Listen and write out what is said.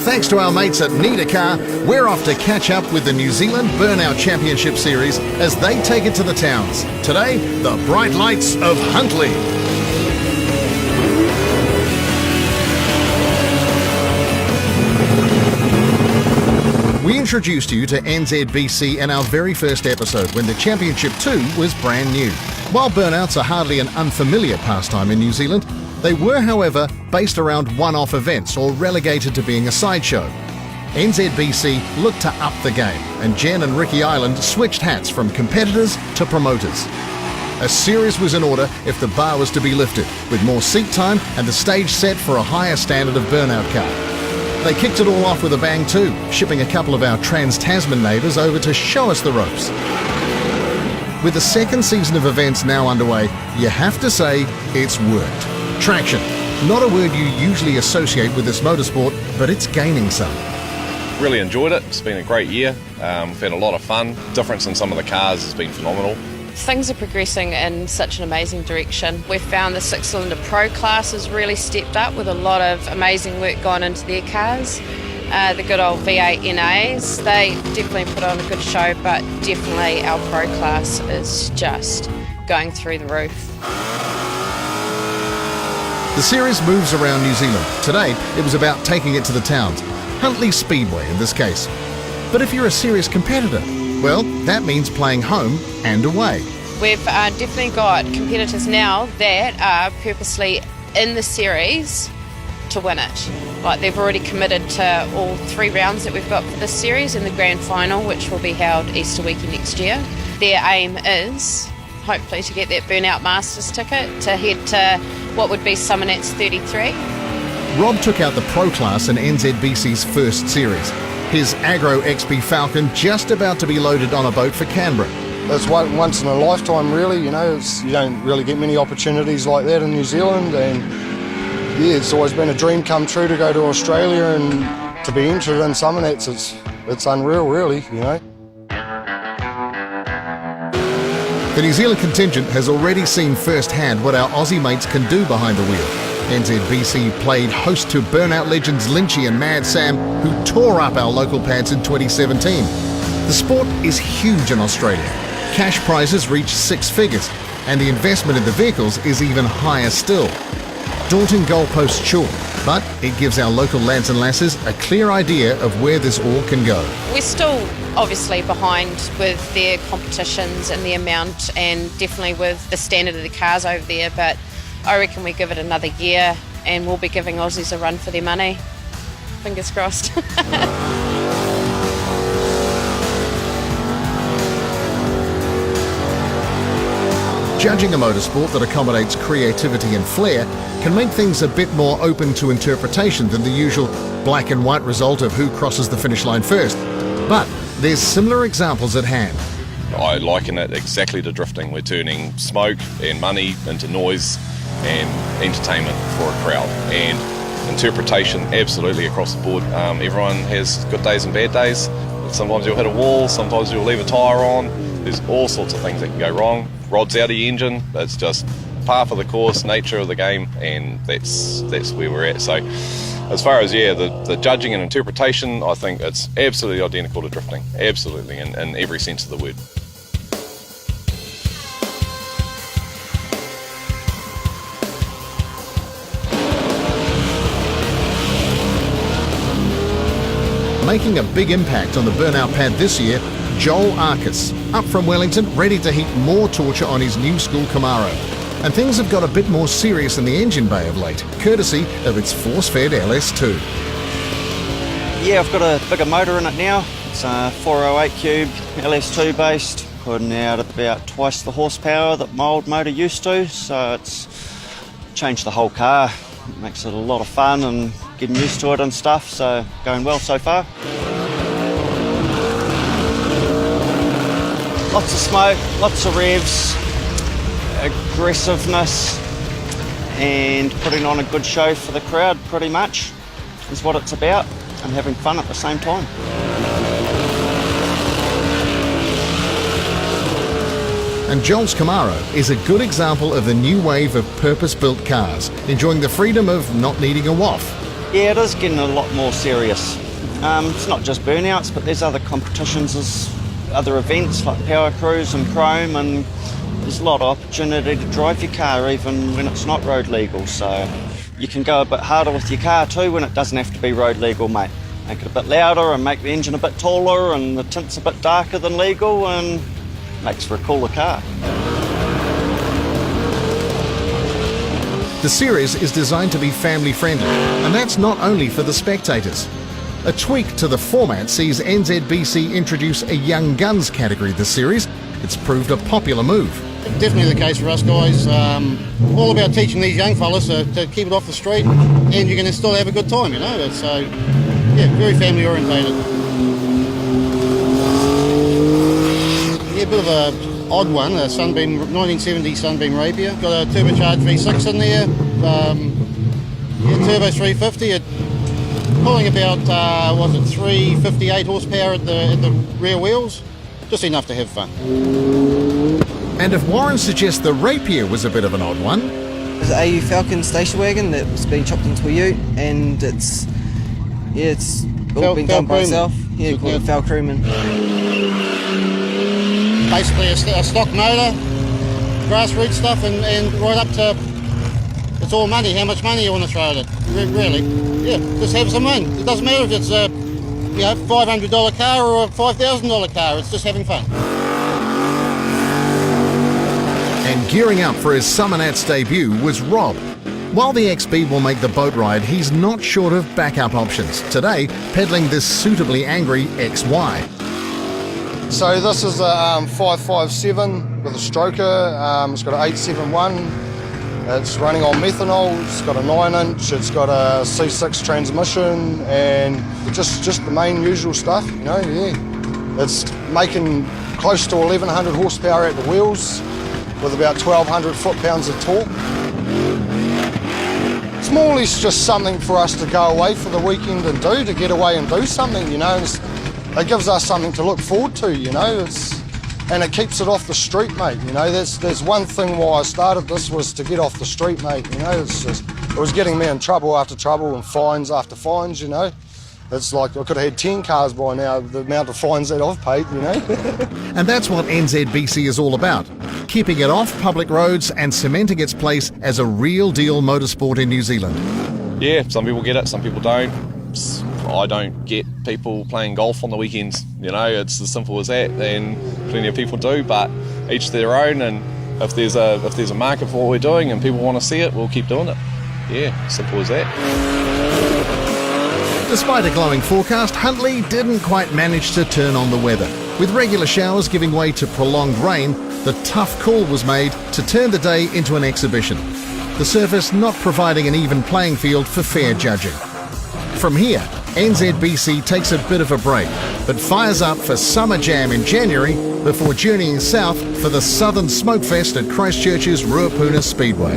Thanks to our mates at Need a Car, we're off to catch up with the New Zealand Burnout Championship Series as they take it to the towns. Today, the bright lights of Huntly. We introduced you to NZBC in our very first episode when the Championship 2 was brand new. While burnouts are hardly an unfamiliar pastime in New Zealand, they were, however, based around one-off events or relegated to being a sideshow. NZBC looked to up the game, and Jen and Ricky Island switched hats from competitors to promoters. A series was in order if the bar was to be lifted, with more seat time and the stage set for a higher standard of burnout car. They kicked it all off with a bang too, shipping a couple of our Trans-Tasman neighbours over to show us the ropes. With the second season of events now underway, you have to say it's worked. Traction, not a word you usually associate with this motorsport, but it's gaining some. Really enjoyed it. It's been a great year. We've had a lot of fun. Difference in some of the cars has been phenomenal. Things are progressing in such an amazing direction. We've found the six-cylinder pro class has really stepped up with a lot of amazing work gone into their cars. The good old V8 NAs, they definitely put on a good show, but definitely our pro class is just going through the roof. The series moves around New Zealand. Today, it was about taking it to the towns. Huntly Speedway in this case. But if you're a serious competitor, well, that means playing home and away. We've definitely got competitors now that are purposely in the series to win it. Like, they've already committed to all 3 rounds that we've got for this series and the grand final, which will be held Easter weekend next year. Their aim is hopefully to get that Burnout Masters ticket to head to what would be SUMMERNATS 33. Rob took out the pro class in NZBC's first series. His Agro XP Falcon just about to be loaded on a boat for Canberra. It's once in a lifetime, really. You know, you don't really get many opportunities like that in New Zealand, and yeah, it's always been a dream come true to go to Australia and to be entered in SUMMERNATS. It's unreal, really, you know. The New Zealand contingent has already seen firsthand what our Aussie mates can do behind the wheel. NZBC played host to burnout legends Lynchy and Mad Sam, who tore up our local pads in 2017. The sport is huge in Australia. Cash prizes reach 6 figures, and the investment in the vehicles is even higher still. Daunting goalposts sure, but it gives our local lads and lasses a clear idea of where this all can go. We're still obviously behind with their competitions and the amount, and definitely with the standard of the cars over there, but I reckon we give it another year and we'll be giving Aussies a run for their money. Fingers crossed. Judging a motorsport that accommodates creativity and flair can make things a bit more open to interpretation than the usual black and white result of who crosses the finish line first. But there's similar examples at hand. I liken it exactly to drifting. We're turning smoke and money into noise and entertainment for a crowd. And interpretation, absolutely across the board. Everyone has good days and bad days. Sometimes you'll hit a wall, sometimes you'll leave a tyre on. There's all sorts of things that can go wrong. Rod's out of the engine, that's just par for the course, nature of the game, and that's where we're at. So as far as, the judging and interpretation, I think it's absolutely identical to drifting, absolutely, in every sense of the word. Making a big impact on the burnout pad this year, Joel Arcus, up from Wellington, ready to heap more torture on his new school Camaro. And things have got a bit more serious in the engine bay of late, courtesy of its force-fed LS2. Yeah, I've got a bigger motor in it now. It's a 408 cube, LS2 based, putting out about twice the horsepower that my old motor used to, so it's changed the whole car. It makes it a lot of fun and getting used to it and stuff, so going well so far. Lots of smoke, lots of revs, aggressiveness, and putting on a good show for the crowd, pretty much, is what it's about, and having fun at the same time. And Joel's Camaro is a good example of the new wave of purpose-built cars, enjoying the freedom of not needing a WAF. Yeah, it is getting a lot more serious. It's not just burnouts, but there's other competitions, there's other events like Power Cruise and Chrome, and there's a lot of opportunity to drive your car even when it's not road legal. So you can go a bit harder with your car too when it doesn't have to be road legal, mate. Make it a bit louder and make the engine a bit taller and the tints a bit darker than legal, and makes for a cooler car. The series is designed to be family friendly, and that's not only for the spectators. A tweak to the format sees NZBC introduce a Young Guns category this series. It's proved a popular move. Definitely the case for us guys. All about teaching these young fellas to keep it off the street, and you're going to still have a good time, you know. So, yeah, very family orientated. Yeah, a bit of a odd one, a Sunbeam 1970 Sunbeam Rapier. Got a turbocharged V6 in there. Turbo 350. Pulling about 358 horsepower at the rear wheels. Just enough to have fun. And if Warren suggests the Rapier was a bit of an odd one... There's an AU Falcon station wagon that's been chopped into a ute, and it's all been done by itself. Yeah, called a Falcruman. Basically a stock motor, grassroots stuff, and right up to, it's all money, how much money you want to throw at it, really. Yeah, just have some fun. It doesn't matter if it's a $500 car or a $5,000 car, it's just having fun. And gearing up for his SUMMERNATS debut was Rob. While the XB will make the boat ride, he's not short of backup options. Today, peddling this suitably angry XY. So this is a 557 with a stroker. It's got an 871. It's running on methanol. It's got a 9-inch. It's got a C6 transmission, and just the main usual stuff, you know. Yeah, it's making close to 1,100 horsepower at the wheels, with about 1,200 foot-pounds of torque. It's more or less just something for us to go away for the weekend and do, to get away and do something, you know. It gives us something to look forward to, you know. And it keeps it off the street, mate, you know. There's one thing why I started this was to get off the street, mate, you know. It was getting me in trouble after trouble and fines after fines, you know. It's like I could have had 10 cars by now, the amount of fines that I've paid, you know. And that's what NZBC is all about, keeping it off public roads and cementing its place as a real deal motorsport in New Zealand. Yeah, some people get it, some people don't. I don't get people playing golf on the weekends, you know, it's as simple as that, and plenty of people do, but each their own, and if there's a market for what we're doing and people want to see it, we'll keep doing it. Yeah, simple as that. Despite a glowing forecast, Huntley didn't quite manage to turn on the weather. With regular showers giving way to prolonged rain, the tough call was made to turn the day into an exhibition. The surface not providing an even playing field for fair judging. From here, NZBC takes a bit of a break, but fires up for Summer Jam in January before journeying south for the Southern Smokefest at Christchurch's Ruapuna Speedway.